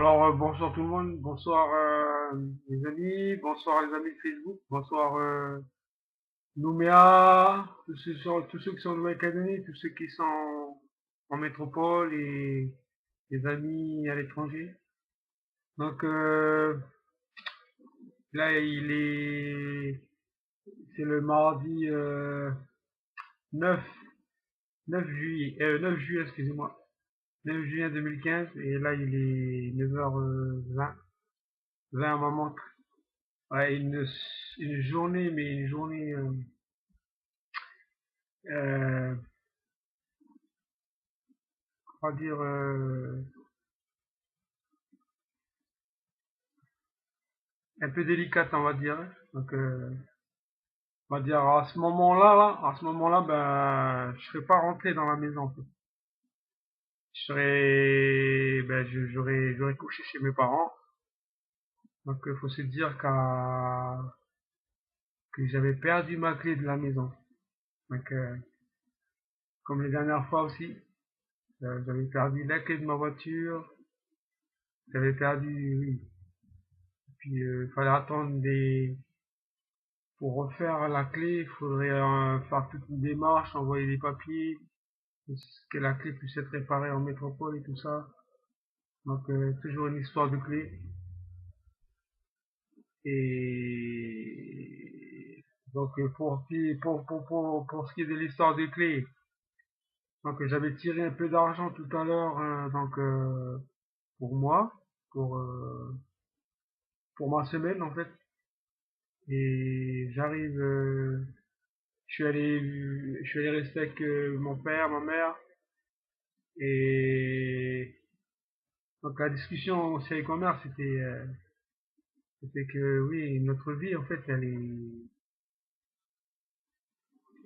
Alors, bonsoir tout le monde, bonsoir les amis, bonsoir les amis de Facebook, bonsoir Nouméa, tous ceux qui sont en Nouvelle-Calédonie, tous ceux qui sont en métropole et les amis à l'étranger. Donc là, c'est le mardi 9, 9 juillet, 9 juillet, excusez-moi, 9 juillet 2015, et là il est 9h20, 20 à ma montre. Ouais, une journée, mais une journée euh, on va dire un peu délicate, on va dire. Donc, on va dire à ce moment-là, ben, je serais pas rentré dans la maison, en fait. J'aurais couché chez mes parents. Donc, il faut se dire que j'avais perdu ma clé de la maison. Donc, comme les dernières fois aussi, j'avais perdu la clé de ma voiture. J'avais perdu, oui. Puis, il fallait attendre pour refaire la clé, il faudrait faire toute une démarche, envoyer des papiers, que la clé puisse être réparée en métropole et tout ça. Donc toujours une histoire de clé. Et donc pour ce qui est de l'histoire des clés, donc j'avais tiré un peu d'argent tout à l'heure, donc pour moi, pour euh, pour ma semaine en fait. Et je suis allé rester avec mon père, ma mère. Et donc la discussion aussi avec ma mère, c'était que oui, notre vie en fait,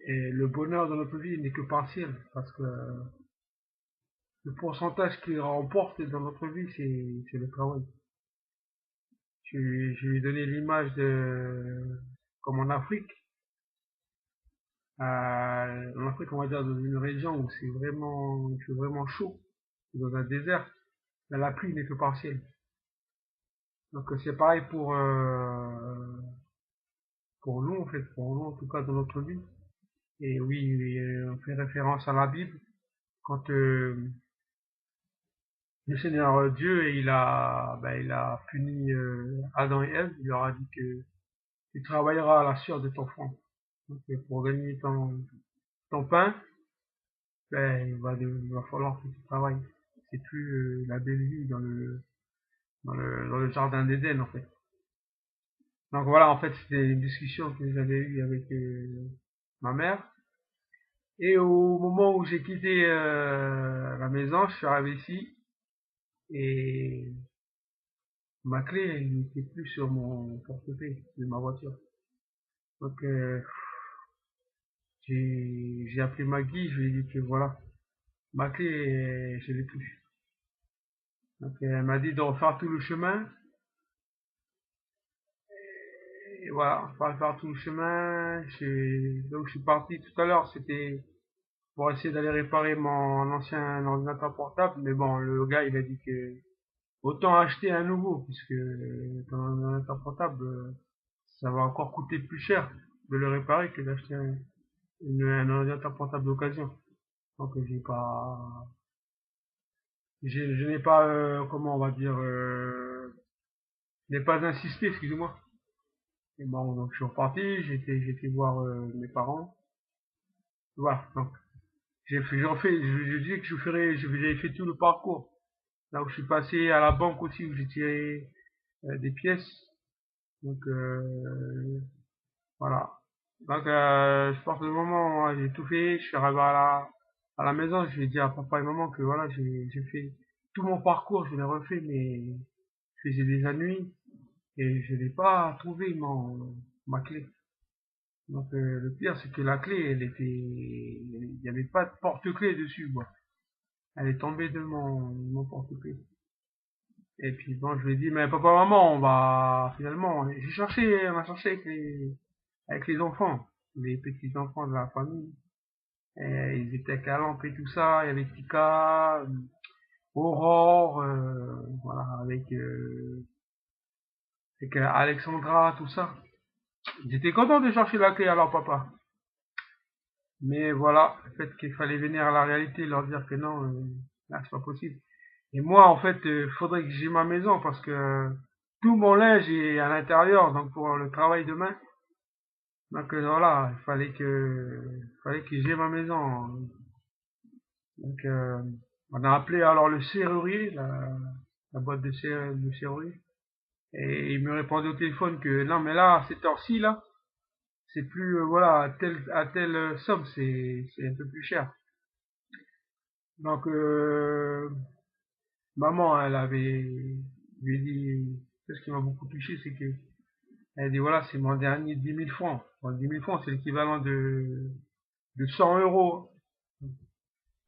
et le bonheur de notre vie n'est que partiel, parce que le pourcentage qui remporte dans notre vie, c'est le travail. Je lui ai donné l'image de comme en Afrique. En Afrique, on va dire dans une région où il fait vraiment chaud, dans un désert, mais la pluie n'est que partielle. Donc c'est pareil pour nous en fait, pour nous en tout cas dans notre vie. Et oui, oui, on fait référence à la Bible quand le Seigneur Dieu il a puni Adam et Ève, il leur a dit que tu travailleras à la sueur de ton front. Donc, pour gagner ton pain, ben, il va falloir que tu travailles. C'est plus la belle vie dans le jardin d'Éden en fait. Donc voilà, en fait, c'était une discussion que j'avais eue avec ma mère. Et au moment où j'ai quitté la maison, je suis arrivé ici et ma clé, elle n'était plus sur mon portefeuille de ma voiture. Donc j'ai appelé Maggie, je lui ai dit que voilà, ma clé, je l'ai plus. Donc elle m'a dit de refaire tout le chemin. Et voilà, on va refaire tout le chemin. Donc je suis parti tout à l'heure, c'était pour essayer d'aller réparer mon ancien ordinateur portable. Mais bon, le gars, il a dit que autant acheter un nouveau, puisque ton ordinateur portable, ça va encore coûter plus cher de le réparer que d'acheter un ordinateur portable d'occasion. Donc je n'ai pas, comment on va dire, je n'ai pas insisté, excusez-moi. Et bon, donc je suis reparti, j'ai été voir mes parents. Voilà, donc je dis que j'avais fait tout le parcours. Là où je suis passé à la banque aussi, où j'ai tiré des pièces. Donc voilà. Donc je pense que le moment où j'ai tout fait, je suis arrivé à la maison, je vais dire à papa et maman que voilà, j'ai fait tout mon parcours, je l'ai refait, mais je faisais des ennuis et je n'ai pas trouvé ma clé. Donc le pire c'est que la clé, il n'y avait pas de porte-clé dessus, quoi. Elle est tombée de mon porte-clé. Et puis bon, je lui ai dit, mais papa, maman, finalement, on a cherché avec les enfants, les petits enfants de la famille. Et ils étaient calampe et tout ça, il y avait Tika, Aurore, voilà, avec Alexandra, tout ça. J'étais content de chercher la clé à leur papa. Mais voilà, le fait qu'il fallait venir à la réalité, leur dire que non, là, c'est pas possible. Et moi, en fait, faudrait que j'ai ma maison parce que tout mon linge est à l'intérieur, donc pour le travail demain. Donc voilà, il fallait que j'ai ma maison. Donc on a appelé alors le serrurier, la boîte de serrurier, et il me répondait au téléphone que non, mais là, à cette heure-ci là, c'est plus voilà à telle somme, c'est un peu plus cher. Donc maman, je lui ai dit, ce qui m'a beaucoup touché, c'est que elle a dit voilà, c'est mon dernier 10 000 francs. Bon, 10 000 francs, c'est l'équivalent de 100 euros.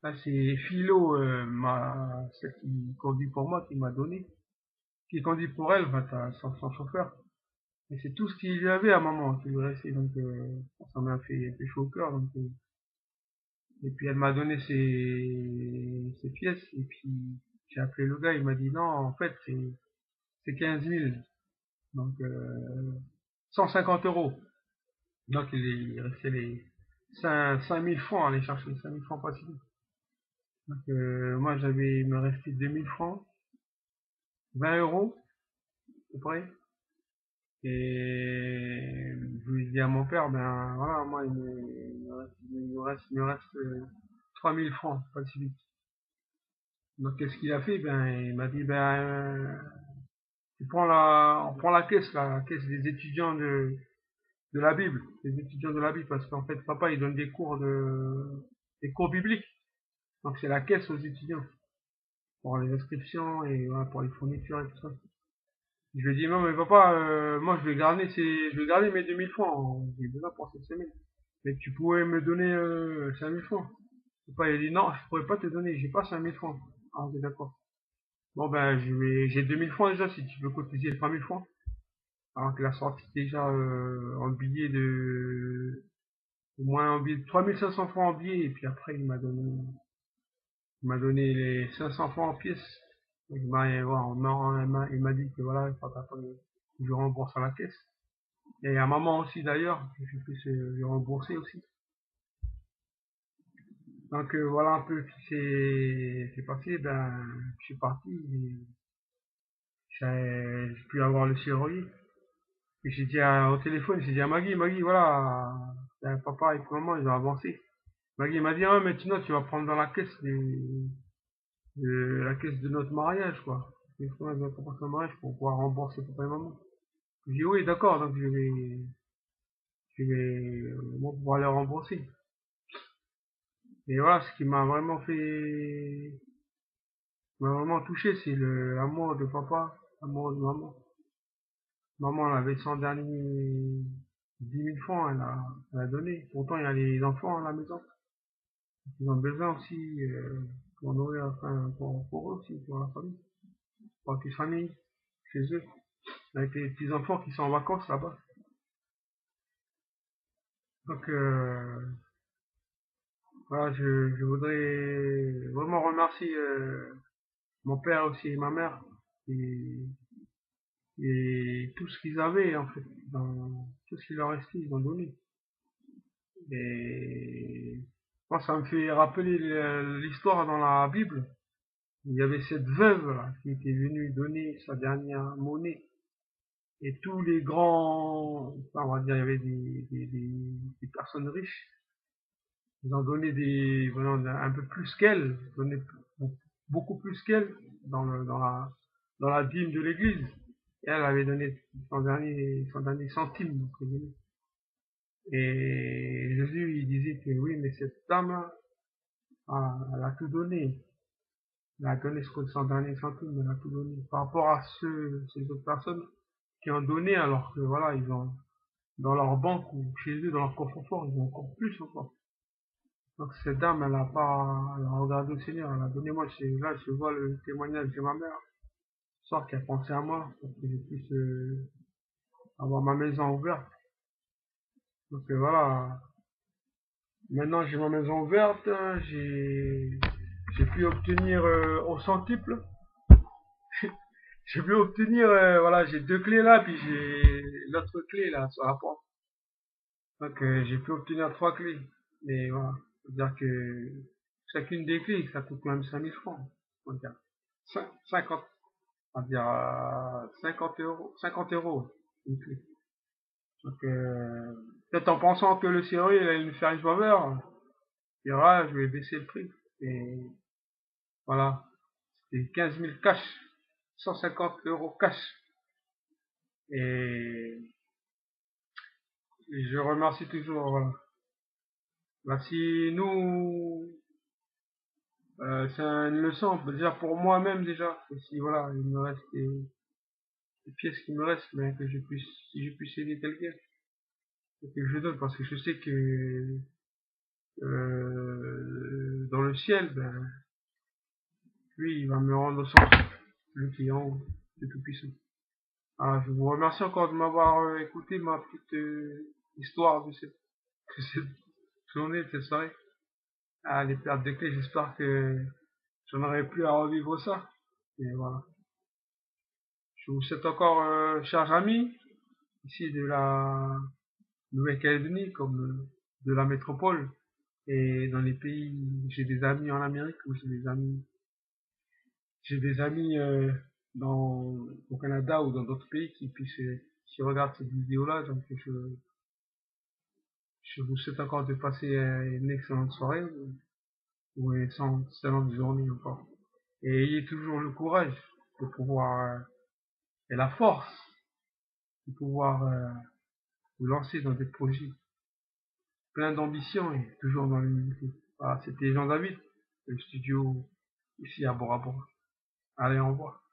Là, c'est Philo, celle qui conduit pour moi, qui m'a donné. Qui conduit pour elle, enfin, son chauffeur. Et c'est tout ce qu'il y avait à maman qui lui restait. Donc, ça m'a fait un peu chaud au cœur. Donc, et puis, elle m'a donné ses pièces. Et puis, j'ai appelé le gars, il m'a dit non, en fait, c'est 15 000. Donc, 150 euros. Donc, il restait les 5 000 francs à aller chercher. 5 000 francs pas si vite. Donc, moi, il me restait 2 000 francs. 20 euros, à peu près. Et je lui ai dit à mon père, ben voilà, moi, il me reste 3000 francs, pas si vite. Donc, qu'est-ce qu'il a fait? Ben, il m'a dit, ben, on prend la caisse des étudiants de la Bible, des étudiants de la Bible, parce qu'en fait, papa, il donne des cours bibliques. Donc, c'est la caisse aux étudiants, pour les inscriptions et voilà, pour les fournitures et tout ça. Je lui ai dit, non, mais papa, moi, je vais garder mes 2000 francs, j'ai besoin pour cette semaine. Mais tu pourrais me donner 5000 francs. Papa, il a dit, non, je pourrais pas te donner, j'ai pas 5000 francs. Ah, ok, d'accord. Bon, ben, j'ai 2000 francs déjà, si tu veux cotiser 3000 francs. Alors qu'il a sorti déjà en billet au moins en billet de 3500 francs en billet, et puis après, il m'a donné les 500 francs en pièces. Donc, il m'a dit que voilà, il faut attendre que je rembourse à la caisse. Et à maman aussi d'ailleurs, je puisse lui rembourser aussi. Donc voilà un peu ce qui s'est passé. Ben, je suis parti, j'ai pu avoir le serrurier. Et j'ai dit au téléphone, j'ai dit à Maggie, voilà, papa et maman, ils ont avancé. Maggie m'a dit, ah, mais sinon tu vas prendre dans la caisse de notre mariage, quoi. Il faut notre mariage pour pouvoir rembourser papa et maman. J'ai dit, oui, d'accord, donc moi, pouvoir les rembourser. Et voilà, ce qui m'a vraiment touché, c'est l'amour de papa, l'amour de maman. Maman, elle avait son dernier 10 000 francs, elle a donné. Pourtant, il y a les enfants à la maison. Ils ont besoin aussi pour nourrir, enfin, pour eux aussi, pour la famille, pour la petite famille, chez eux, avec les petits enfants qui sont en vacances là-bas. Donc, voilà, je voudrais vraiment remercier mon père aussi et ma mère et tout ce qu'ils avaient en fait, tout ce qui leur restait, ils ont donné. Et moi, ça me fait rappeler l'histoire dans la Bible. Il y avait cette veuve là, qui était venue donner sa dernière monnaie. Et tous les grands, enfin, on va dire, il y avait des personnes riches. Ils ont donné vraiment, un peu plus qu'elle, donné beaucoup plus qu'elle dans la dîme de l'église. Et elle avait donné son dernier centime, entre guillemets. Et Jésus, il disait que oui, mais cette dame, elle a tout donné. Elle a donné son dernier centime, elle a tout donné. Par rapport à ces autres personnes qui ont donné, alors que voilà, ils ont, dans leur banque ou chez eux, dans leur coffre-fort, ils ont encore plus encore. Donc cette dame, elle a regardé au Seigneur, elle a donné. Moi, là, je vois le témoignage de ma mère, sort qui a pensé à moi, pour que je puisse avoir ma maison ouverte. Donc voilà, maintenant j'ai ma maison ouverte, j'ai j'ai pu obtenir au centuple. J'ai pu obtenir, voilà, j'ai deux clés là, puis j'ai l'autre clé là sur la porte. Donc j'ai pu obtenir trois clés. Mais voilà, c'est-à-dire que chacune des clés, ça coûte quand même 5 000 francs. On va dire 50, on va dire 50 euros une clé. Donc peut-être en pensant que le serrurier il allait me faire une faveur, et voilà, je vais baisser le prix. Et voilà, c'était 15 000 cash, 150 euros cash. Et je remercie toujours, voilà. Bah, si nous, c'est une leçon, déjà pour moi-même déjà, que si voilà, il me reste des pièces qui me restent, mais que je puisse, si je puisse aider quelqu'un, que je donne, parce que je sais que dans le ciel, ben, lui, il va me rendre au centre, le client, le Tout-Puissant. Ah, je vous remercie encore de m'avoir écouté ma petite histoire de cette journée, de cette soirée. Ah, les pertes de clés, j'espère que j'en aurai plus à revivre ça. Et voilà. Je vous souhaite encore, chers amis, ici de la Nouvelle-Calédonie, comme de la métropole, et dans les pays, j'ai des amis en Amérique, ou j'ai des amis au Canada ou dans d'autres pays qui regardent cette vidéo-là. Donc je vous souhaite encore de passer une excellente soirée ou une excellente journée encore. Et ayez toujours le courage de pouvoir et la force de pouvoir vous lancer dans des projets pleins d'ambition et toujours dans l'humilité. Voilà, c'était Jean-David, le studio ici à Bora Bora. Allez, au revoir.